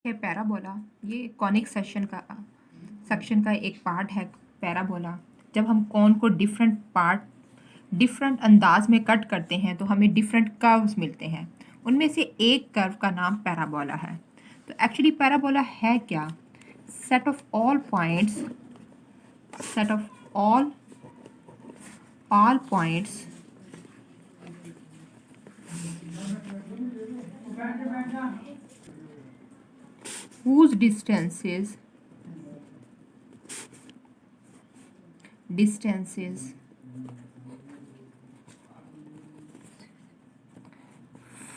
है पैराबोला। ये conic section का एक पार्ट है। पैराबोला जब हम कोन को डिफरेंट अंदाज में कट करते हैं तो हमें डिफरेंट कर्व्स मिलते हैं। उनमें से एक कर्व का नाम पैराबोला है। तो एक्चुअली पैराबोला है क्या? Set of all points set of all points whose distances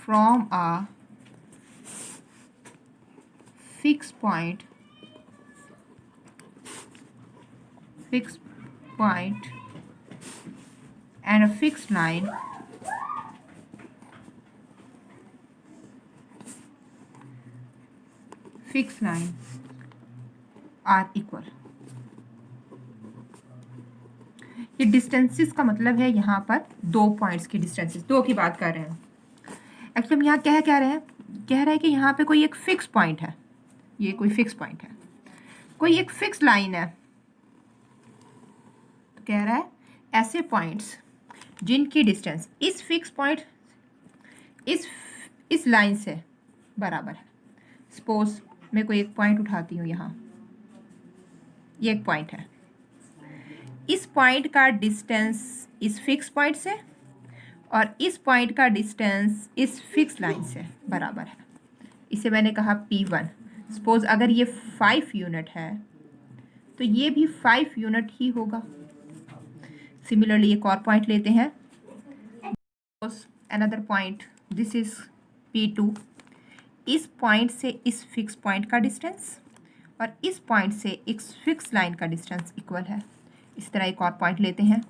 from a fixed point and a fixed line are equal। ये डिस्टेंसेस का मतलब है यहाँ पर दो पॉइंट्स की डिस्टेंसेस, दो की बात कर रहे हैं। एक्चुअली हम यहाँ कह रहे हैं, कह रहे हैं कि यहाँ पे कोई एक फिक्स पॉइंट है, ये कोई फिक्स पॉइंट है, कोई एक फिक्स लाइन है। तो कह रहा है ऐसे पॉइंट्स जिनकी डिस्टेंस इस फिक्स पॉइंट इस लाइन से बराबर है। सपोज मैं कोई एक पॉइंट उठाती हूँ, यहाँ ये एक पॉइंट है, इस पॉइंट का डिस्टेंस इस फिक्स पॉइंट से और इस पॉइंट का डिस्टेंस इस फिक्स लाइन से बराबर है। इसे मैंने कहा P1। सपोज अगर ये 5 यूनिट है तो ये भी 5 यूनिट ही होगा। सिमिलरली एक और पॉइंट लेते हैं, another point, this is P2। इस पॉइंट से इस फिक्स पॉइंट का डिस्टेंस और इस पॉइंट से इस फिक्स लाइन का डिस्टेंस इक्वल है। इस तरह एक और पॉइंट लेते हैं,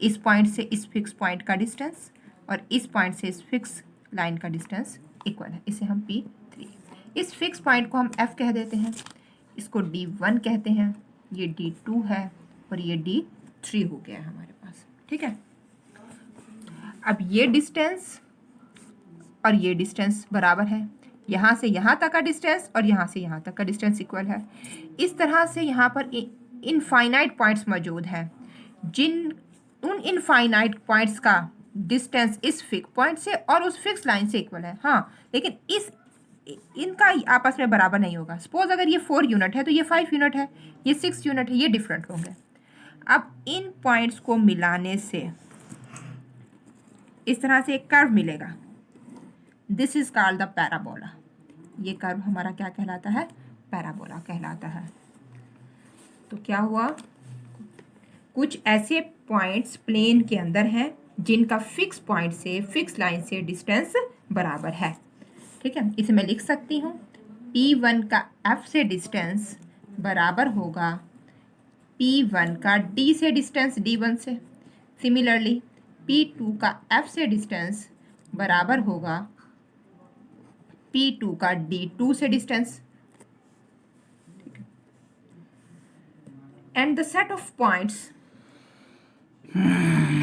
इस पॉइंट से इस फिक्स पॉइंट का डिस्टेंस और इस पॉइंट से इस फिक्स लाइन का डिस्टेंस इक्वल है। इसे हम P3, इस फिक्स पॉइंट को हम F कह देते हैं, इसको D1 कहते हैं, ये D2 है और ये D3 हो गया है हमारे पास। ठीक है, अब ये डिस्टेंस और ये डिस्टेंस बराबर है, यहाँ से यहाँ तक का डिस्टेंस और यहाँ से यहाँ तक का डिस्टेंस इक्वल है। इस तरह से यहाँ पर इनफाइनाइट पॉइंट्स मौजूद हैं, उन इनफाइनाइट पॉइंट्स का डिस्टेंस इस फिक्स पॉइंट से और उस फिक्स लाइन से इक्वल है। हाँ, लेकिन इनका आपस में बराबर नहीं होगा। सपोज अगर ये 4 यूनिट है तो ये 5 यूनिट है, ये 6 यूनिट है, ये डिफरेंट होंगे। अब इन पॉइंट्स को मिलाने से इस तरह से एक कर्व मिलेगा, this is called the parabola. ये कर्व हमारा क्या कहलाता है? पैराबोला कहलाता है। तो क्या हुआ, कुछ ऐसे पॉइंट्स प्लेन के अंदर हैं जिनका फिक्स पॉइंट से फिक्स लाइन से डिस्टेंस बराबर है। ठीक है, इसे मैं लिख सकती हूँ, P1 का F से डिस्टेंस बराबर होगा P1 का D से डिस्टेंस D1 से। सिमिलरली P2 का F से डिस्टेंस बराबर होगा P2 का D2 से distance. And the set of points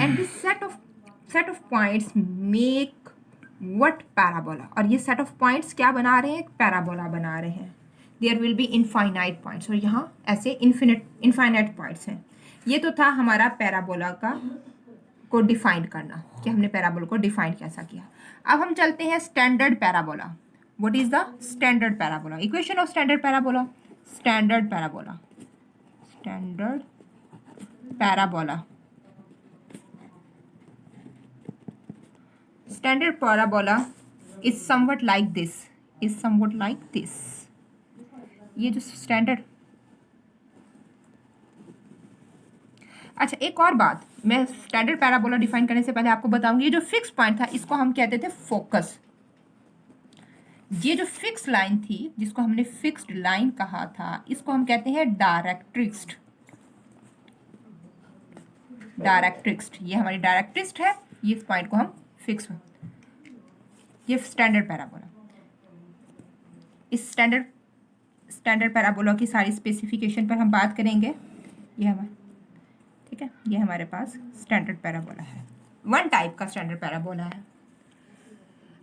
and this set of points make what parabola। और ये set of points क्या बना रहे हैं? एक पैराबोला बना रहे हैं। There will be infinite points और यहाँ ऐसे infinite points हैं। ये तो था हमारा पैराबोला को डिफाइन करना, कि हमने पैराबोला को डिफाइन कैसा किया। अब हम चलते हैं standard parabola. What is the standard parabola? Equation of standard parabola. Standard parabola Standard parabola is somewhat like this, ये जो स्टैंडर्ड। अच्छा, एक और बात, मैं स्टैंडर्ड पैराबोला डिफाइन करने से पहले आपको बताऊंगी, ये जो फिक्स पॉइंट था इसको हम कहते थे फोकस। ये जो फिक्स लाइन थी जिसको हमने फिक्स्ड लाइन कहा था, इसको हम कहते हैं डायरेक्ट्रिक्स। ये हमारी डायरेक्ट्रिक्स है, ये इस पॉइंट को हम फिक्स, ये स्टैंडर्ड पैराबोला। इस स्टैंडर्ड पैराबोला की सारी स्पेसिफिकेशन पर हम बात करेंगे। ये हमारे, ठीक है, ये हमारे पास स्टैंडर्ड पैराबोला है, वन टाइप का स्टैंडर्ड पैराबोला है।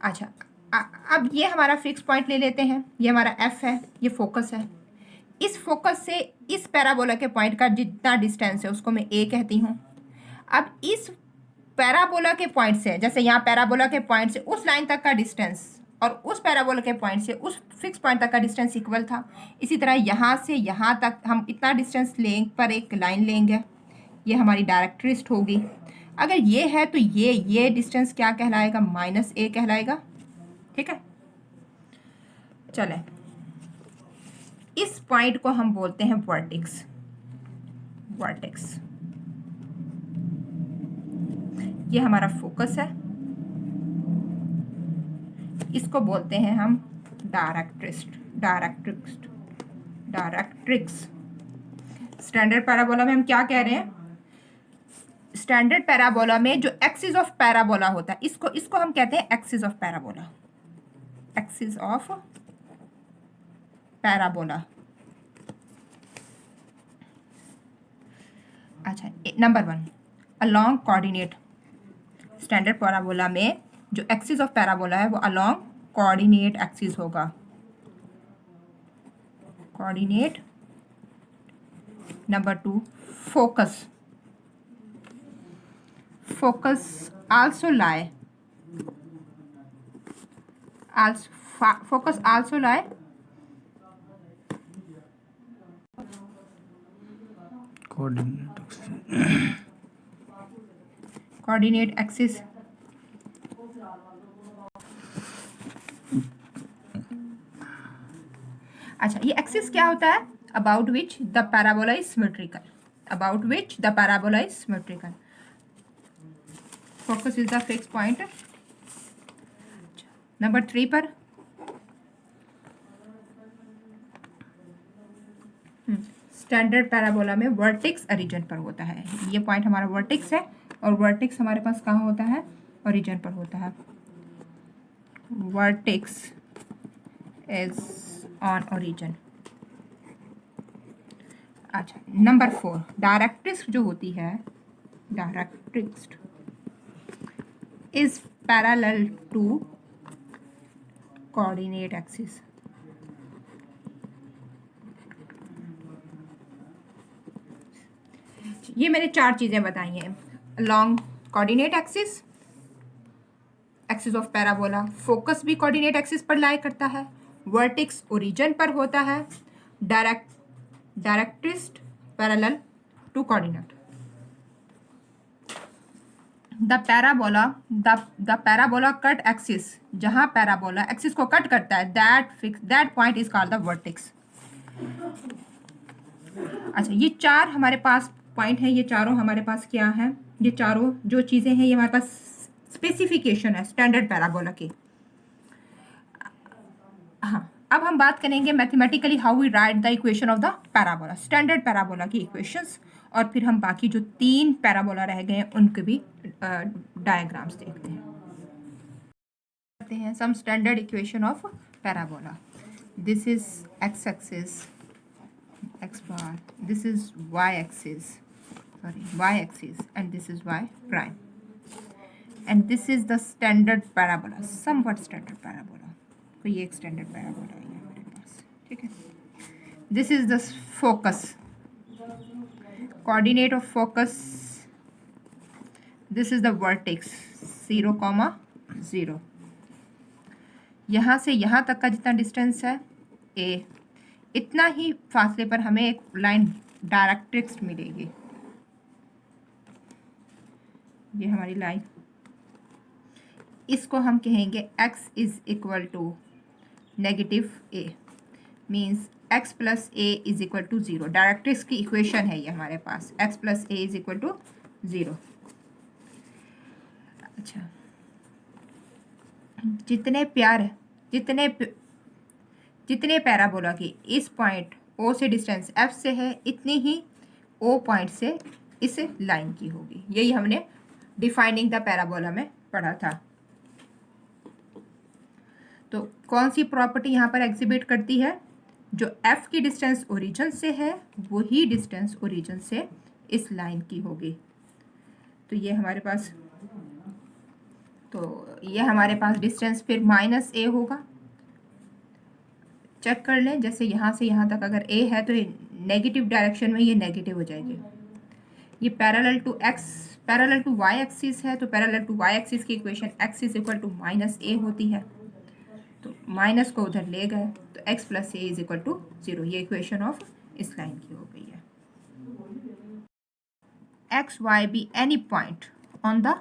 अच्छा, अब ये हमारा फिक्स पॉइंट ले लेते हैं, ये हमारा एफ है, ये फोकस है। इस फोकस से इस पैराबोला के पॉइंट का जितना डिस्टेंस है उसको मैं ए कहती हूँ। अब इस पैराबोला के पॉइंट से, जैसे यहाँ पैराबोला के पॉइंट से उस लाइन तक का डिस्टेंस और उस पैराबोला के पॉइंट से उस फिक्स पॉइंट तक का डिस्टेंस इक्वल था, इसी तरह यहाँ से यहाँ तक हम इतना डिस्टेंस लें पर एक लाइन लेंगे, ये हमारी डायरेक्ट्रिस्ट होगी। अगर ये है तो ये डिस्टेंस क्या कहलाएगा, -a कहलाएगा। ठीक है, चले इस पॉइंट को हम बोलते हैं वर्टेक्स। वर्टेक्स ये हमारा फोकस है, इसको बोलते हैं हम डायरेक्ट्रिक्स। स्टैंडर्ड पैराबोला में हम क्या कह रहे हैं, स्टैंडर्ड पैराबोला में जो एक्सिस ऑफ पैराबोला होता है इसको हम कहते हैं axis of parabola. Axis of parabola. अच्छा, number 1 along coordinate. Standard parabola में जो एक्सिस ऑफ पैराबोला है वो अलोंग कोऑर्डिनेट एक्सिस होगा। Coordinate. Number 2 focus. Focus also lie coordinate axis. अच्छा, ये एक्सिस क्या होता है, about which the parabola is symmetrical. About which the parabola is symmetrical. Focus is the fix point. Number 3 पर standard parabola में vertex origin पर होता है। ये पॉइंट हमारा वर्टेक्स है और वर्टेक्स हमारे पास कहाँ होता है, ओरिजिन पर होता है। Vertex is on origin. अच्छा, नंबर 4 डायरेक्ट्रिक्स जो होती है, directrix is parallel to coordinate axis. ये मैंने 4 चीजें बताई हैं, along coordinate axis, axis of parabola, focus भी कोऑर्डिनेट एक्सिस पर लाई करता है, वर्टेक्स ओरिजिन पर होता है, directrix parallel to coordinate. The parabola cut axis, जहां पैराबोला एक्सिस को कट करता है, that point is called the vertex. अच्छा, ये 4 हमारे पास पॉइंट है, ये चारों हमारे पास क्या है, ये चारों जो चीजें हैं ये हमारे पास स्पेसिफिकेशन है स्टैंडर्ड पैराबोला की। हाँ, अब हम बात करेंगे mathematically how we write the equation of the parabola, standard parabola की इक्वेशंस, और फिर हम बाकी जो 3 पैराबोला रह गए हैं उनके भी डायग्राम्स देखते हैं। Some standard equation of parabola. This is X axis, x bar, this is y axis, and this is y prime, and this is the standard parabola, somewhat standard parabola। तो ये एक स्टैंडर्ड पैराबोला है हमारे पास। ठीक है, this is the focus, coordinate of focus, this is the vertex 0,0। यहाँ से यहाँ तक का जितना डिस्टेंस है a, इतना ही फासले पर हमें एक लाइन डायरेक्ट्रिक्स मिलेगी। ये हमारी लाइन, इसको हम कहेंगे x is equal to -a, means x plus a is equal to 0। Directrix की इक्वेशन है ये हमारे पास, x plus a is equal to 0। अच्छा, जितने पैराबोला की इस पॉइंट O से डिस्टेंस F से है, इतनी ही O पॉइंट से इस लाइन की होगी। यही हमने डिफाइनिंग द पैराबोला में पढ़ा था। तो कौन सी प्रॉपर्टी यहाँ पर एग्जिबिट करती है, जो F की डिस्टेंस ओरिजिन से है वही डिस्टेंस ओरिजिन से इस लाइन की होगी। तो ये हमारे पास तो ये हमारे पास डिस्टेंस फिर माइनस ए होगा। चेक कर लें, जैसे यहाँ से यहाँ तक अगर ए है तो ये नेगेटिव डायरेक्शन में ये नेगेटिव हो जाएगी। ये पैरेलल टू वाई एक्सिस है, तो पैरेलल टू वाई एक्सिस की equation x is equal to minus a होती है। तो माइनस को उधर ले गए तो x plus a is equal to 0। ये इक्वेशन ऑफ इस लाइन की हो गई है। X Y be any point on the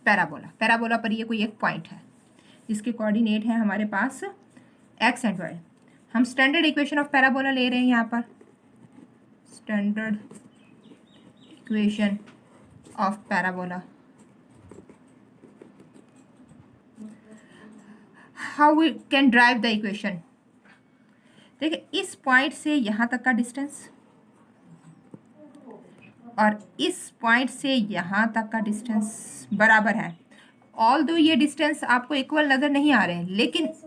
parabola. Parabola पर ये कोई एक पॉइंट है जिसके कोऑर्डिनेट है हमारे पास x एंड y। हम स्टैंडर्ड इक्वेशन ऑफ पैराबोला ले रहे हैं यहाँ पर। Standard equation of parabola, how we can drive the equation. देखिए, इस पॉइंट से यहाँ तक का डिस्टेंस और इस पॉइंट से यहाँ तक का डिस्टेंस बराबर है। ऑल दो ये डिस्टेंस आपको इक्वल नज़र नहीं आ रहे हैं,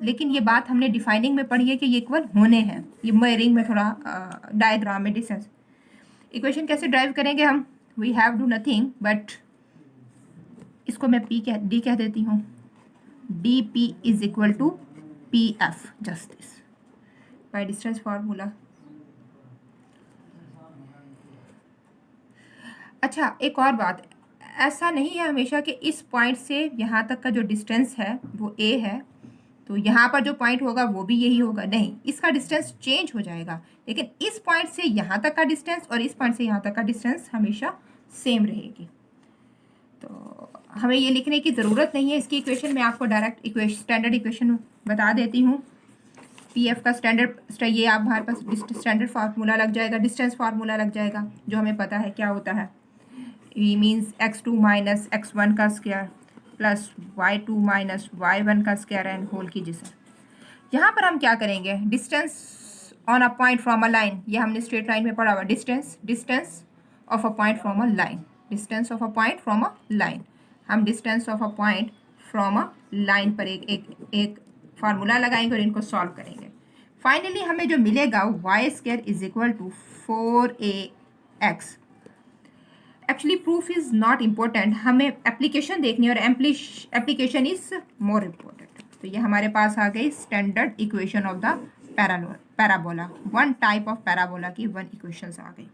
लेकिन ये बात हमने डिफाइनिंग में पढ़ी है कि ये इक्वल होने हैं। ये मेयरिंग में थोड़ा डायग्राम में डिस्टेंस इक्वेशन कैसे ड्राइव करेंगे हम, we have do nothing but इसको मैं डी कह देती हूँ। D P is equal to P F, just this by distance formula. अच्छा, एक और बात, ऐसा नहीं है हमेशा कि इस पॉइंट से यहाँ तक का जो डिस्टेंस है वो a है तो यहाँ पर जो पॉइंट होगा वो भी यही होगा। नहीं, इसका डिस्टेंस चेंज हो जाएगा, लेकिन इस पॉइंट से यहाँ तक का डिस्टेंस और इस पॉइंट से यहाँ तक का डिस्टेंस हमेशा सेम रहेगी। तो हमें ये लिखने की ज़रूरत नहीं है इसकी इक्वेशन। मैं आपको डायरेक्ट स्टैंडर्ड इक्वेशन बता देती हूँ। पी एफ का स्टैंडर्ड, ये आप हमारे पास स्टैंडर्ड फार्मूला लग जाएगा, डिस्टेंस फार्मूला लग जाएगा, जो हमें पता है क्या होता है। ये मीन्स x2 माइनस x1 का square plus y2 minus y1 का स्क्वायर एंड होल की जिसे। यहाँ पर हम क्या करेंगे, distance on a point from a line, ये हमने स्ट्रेट लाइन में पढ़ा हुआ। Distance of a point from a line, distance of a point from a line. हम distance of a point from a line पर एक फार्मूला लगाएंगे और इनको सॉल्व करेंगे। फाइनली हमें जो मिलेगा Y square is equal to 4ax। Actually proof is not important, हमें एप्लीकेशन देखनी है और एप्लीकेशन इज़ मोर इम्पोर्टेंट। तो ये हमारे पास आ गई standard equation of the parabola. One type of parabola की वन इक्वेशंस आ गई।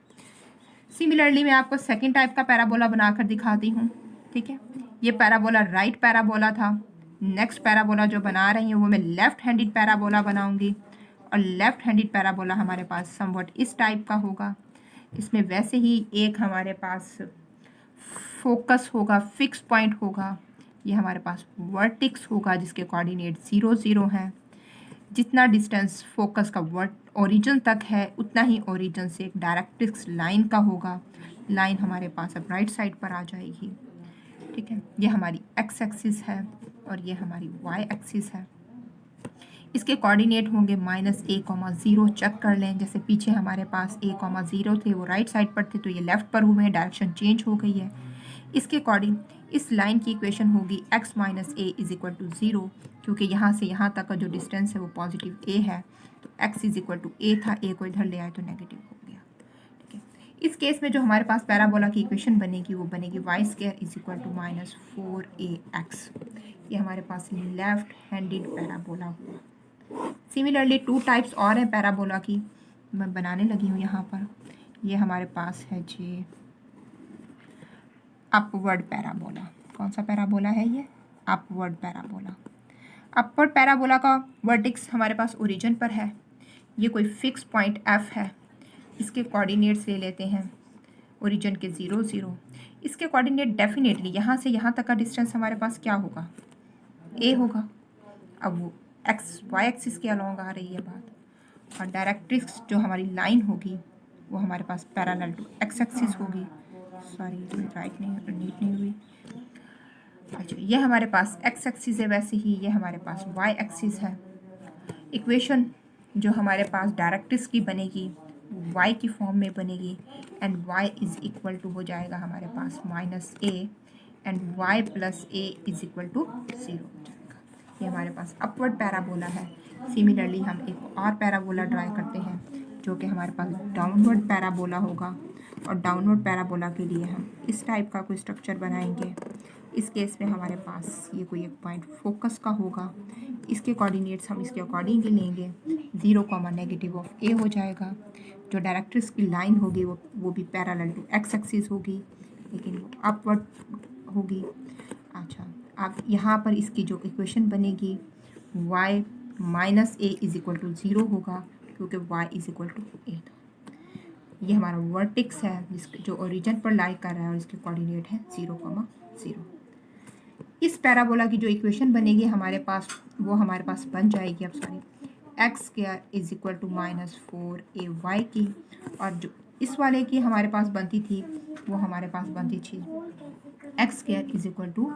सिमिलरली मैं आपको सेकेंड टाइप का पैराबोला बनाकर दिखाती हूँ। ठीक है, ये पैराबोला राइट पैराबोला था। नेक्स्ट पैराबोला जो बना रही हूँ वो मैं लेफ्ट हैंडेड पैराबोला बनाऊँगी, और लेफ्ट हैंडेड पैराबोला हमारे पास समवट इस टाइप का होगा। इसमें वैसे ही एक हमारे पास फोकस होगा, फिक्स पॉइंट होगा। ये हमारे पास वर्टिक्स होगा जिसके कोऑर्डिनेट 0 0 हैं। जितना डिस्टेंस फोकस का ओरिजिन तक है उतना ही ओरिजिन से एक डायरेक्ट्रिक्स लाइन का होगा। लाइन हमारे पास अब राइट साइड पर आ जाएगी। ठीक है, ये हमारी एक्स एक्सिस है और ये हमारी वाई एक्सिस है। इसके कोऑर्डिनेट होंगे -a,0। चेक कर लें, जैसे पीछे हमारे पास a,0 थे, वो राइट साइड पर थे, तो ये लेफ्ट पर हुए हैं, डायरेक्शन चेंज हो गई है। इसके अकॉर्डिंग इस लाइन की इक्वेशन होगी x minus A is equal to 0, क्योंकि यहाँ से यहाँ तक का जो डिस्टेंस है वो पॉजिटिव a है, तो x is equal to a था, a को इधर ले आए तो नेगेटिव हो गया। ठीक है, इस केस में जो हमारे पास पैराबोला की इक्वेशन बनेगी वो बनेगी Y square is equal to -4ax। ये हमारे पास लेफ्ट हैंडेड पैराबोला हुआ। सिमिलरली 2 टाइप्स और हैं पैराबोला की, मैं बनाने लगी हूँ यहाँ पर। ये हमारे पास है जी अपवर्ड पैराबोला। कौन सा पैराबोला है ये? Upward parabola. अपवर्ड पैराबोला का वर्टेक्स हमारे पास ओरिजिन पर है। ये कोई फिक्स पॉइंट f है, इसके कोऑर्डिनेट्स ले लेते हैं ओरिजिन के 0 0। इसके कोऑर्डिनेट डेफिनेटली यहाँ से यहाँ तक का डिस्टेंस हमारे पास क्या होगा, a होगा। अब वो एक्स वाई एक्सिस के अलॉन्ग आ रही है बात, और डायरेक्ट्रिक्स जो हमारी लाइन होगी वो हमारे पास पैरेलल टू एक्स एक्सिस होगी। सॉरी, राइट नहीं, नीट नहीं हुई। अच्छा, ये हमारे पास एक्स एक्सिस है, वैसे ही ये हमारे पास वाई एक्सिस है। इक्वेशन जो हमारे पास डायरेक्ट्रिक्स की बनेगी वाई की फॉर्म में बनेगी, and Y is equal to हो जाएगा हमारे पास -a and Y plus a is equal to 0। ये हमारे पास अपवर्ड पैराबोला है। सिमिलरली हम एक और पैराबोला ड्राई करते हैं जो कि हमारे पास डाउनवर्ड पैराबोला होगा, और डाउनवर्ड पैराबोला के लिए हम इस टाइप का कोई स्ट्रक्चर बनाएंगे। इस केस में हमारे पास ये कोई एक पॉइंट फोकस का होगा, इसके कोऑर्डिनेट्स हम इसके अकॉर्डिंगली लेंगे। 0, नेगेटिव ऑफ ए हो जाएगा। जो डायरेक्ट्रिक्स की लाइन होगी वो भी पैरेलल टू एक्स एक्सिस होगी, लेकिन वो अपवर्ड होगी। अच्छा, अब यहाँ पर इसकी जो इक्वेशन बनेगी y minus A is equal to 0 होगा, क्योंकि y is equal to A था। ये हमारा वर्टेक्स है जिसके जो ओरिजिन पर लाई कर रहा है और इसके कोऑर्डिनेट है 0,0। इस पैराबोला की जो इक्वेशन बनेगी हमारे पास, वो हमारे पास बन जाएगी अब sorry X square is equal to -4ay की, और जो इस वाले की हमारे पास बनती थी वो हमारे पास बनती थी X square is equal to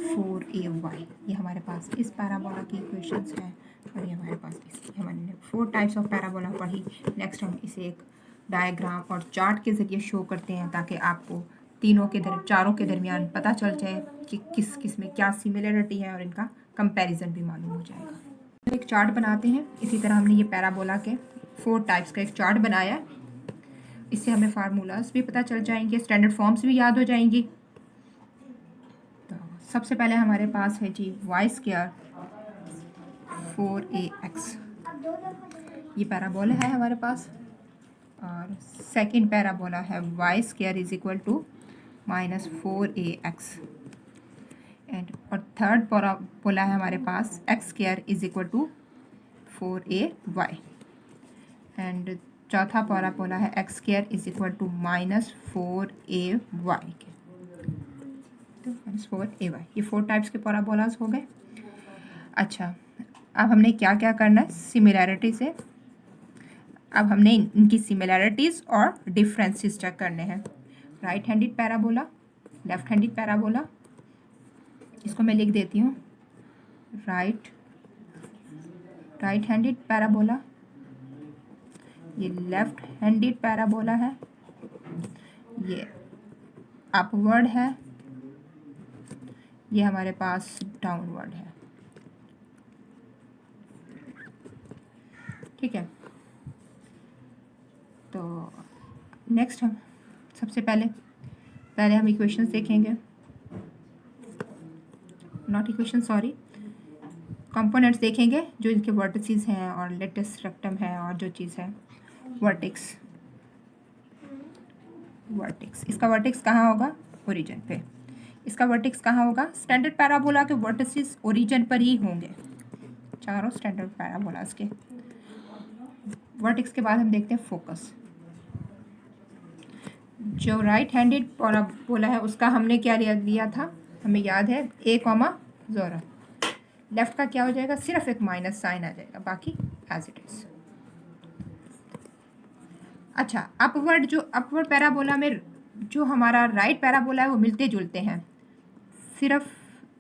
4ay। ये हमारे पास इस पैराबोला की इक्वेशंस हैं, और ये हमारे पास इसकी हमने 4 टाइप्स ऑफ पैराबोला पढ़ी। नेक्स्ट हम इसे एक डायग्राम और चार्ट के ज़रिए शो करते हैं ताकि आपको चारों के दरमियान पता चल जाए कि किस किस में क्या सिमिलरिटी है और इनका कंपैरिजन भी मालूम हो जाएगा। एक चार्ट बनाते हैं। इसी तरह हमने ये पैराबोला के 4 टाइप्स का एक चार्ट बनाया है। इससे हमें फार्मूलाज भी पता चल जाएंगे, स्टैंडर्ड फॉर्म्स भी याद हो जाएंगी। तो सबसे पहले हमारे पास है जी वाई स्क्वायर 4ax, ये पैराबोला है हमारे पास। और सेकंड पैराबोला है Y square is equal to -4ax, and और थर्ड पैराबोला है हमारे पास X square is equal to 4ay, and चौथा पैराबोला है X square is equal to -4ay के, तो -4ay। ये 4 टाइप्स के पैराबोलास हो गए। अच्छा, अब हमने क्या क्या करना है सिमिलैरिटी से, अब हमने इनकी सिमिलैरिटीज़ और डिफरेंसेस चेक करने हैं। Right handed parabola, left handed parabola, इसको मैं लिख देती हूँ राइट हैंडेड पैराबोला, ये लेफ्ट हैंडेड पैराबोला है, ये अपवर्ड है, ये हमारे पास डाउनवर्ड है। ठीक है, तो नेक्स्ट हम सबसे पहले हम इक्वेशंस देखेंगे, नॉट इक्वेशन सॉरी कंपोनेंट्स देखेंगे जो इनके वर्टिसेस हैं और लेटेस्ट रेक्टम है और जो चीज़ है वर्टेक्स। इसका वर्टेक्स कहाँ होगा? ओरिजिन पे। इसका वर्टेक्स कहाँ होगा? स्टैंडर्ड पैराबोला के वर्टिसेस ओरिजिन पर ही होंगे, चारों स्टैंडर्ड पैराबोलास के। वर्टेक्स के बाद हम देखते हैं फोकस। जो राइट हैंडेड पैराबोला है उसका हमने क्या लिया था, हमें याद है a, 0। लेफ्ट का क्या हो जाएगा? सिर्फ एक माइनस साइन आ जाएगा, बाकी एज इट इज। अच्छा, अपवर्ड पैराबोला में जो हमारा राइट पैराबोला है वो मिलते जुलते हैं, सिर्फ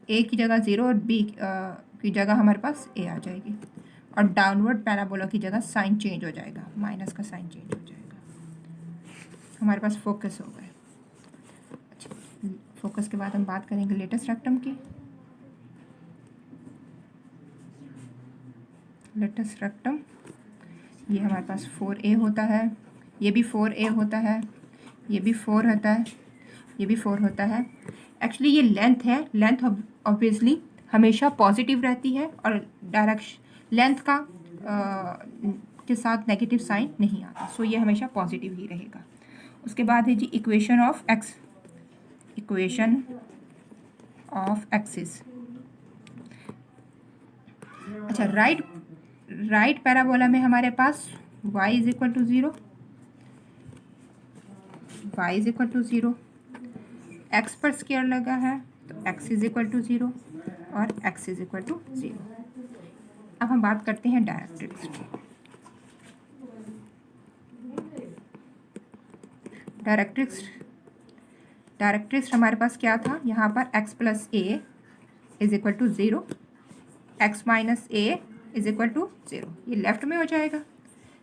a की जगह 0 और b की जगह हमारे पास a आ जाएगी, और डाउनवर्ड पैराबोला की जगह साइन चेंज हो जाएगा, माइनस का साइन चेंज हो जाएगा। हमारे पास फोकस हो गए। अच्छा, फोकस के बाद हम बात करेंगे लेटेस्ट रेक्टम की। लेटेस्ट रेक्टम, ये हमारे पास 4a होता है, ये भी 4a होता है, ये भी 4 होता है, ये भी 4 होता है। एक्चुअली ये लेंथ है, लेंथ ऑब्वियसली हमेशा पॉजिटिव रहती है और डायरेक्शन लेंथ का के साथ नेगेटिव साइन नहीं आता, सो ये हमेशा पॉजिटिव ही रहेगा। उसके बाद है जी इक्वेशन ऑफ एक्सिस। अच्छा, राइट पैराबोला में हमारे पास y is equal to 0, x पर स्क्वायर लगा है तो x इज इक्वल टू 0 और x इज इक्वल टू 0। अब हम बात करते हैं डायरेक्ट्रिक्स की। डायरेक्ट्रिक्स हमारे पास क्या था, यहाँ पर x plus a is equal to 0, x minus a is equal to 0, ये लेफ्ट में हो जाएगा।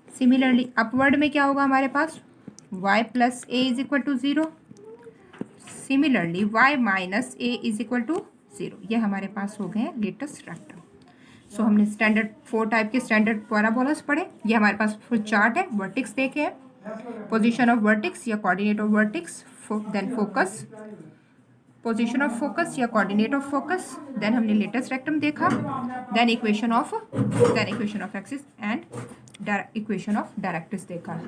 सिमिलरली अपवर्ड में क्या होगा हमारे पास, y plus a is equal to 0, similarly y minus a is equal to 0। ये हमारे पास हो गए लेटेस्ट रेक्टम। सो हमने 4 टाइप के स्टैंडर्ड पैराबोलास पढ़े। ये हमारे पास फुल चार्ट है, वर्टेक्स देखे हैं, पोजीशन ऑफ वर्टेक्स या coordinate of vertex, then focus, position of focus या कोऑर्डिनेट ऑफ फोकस, देन हमने लेटेस्ट रेक्टम देखा, then equation of axis and equation of directrix देखा।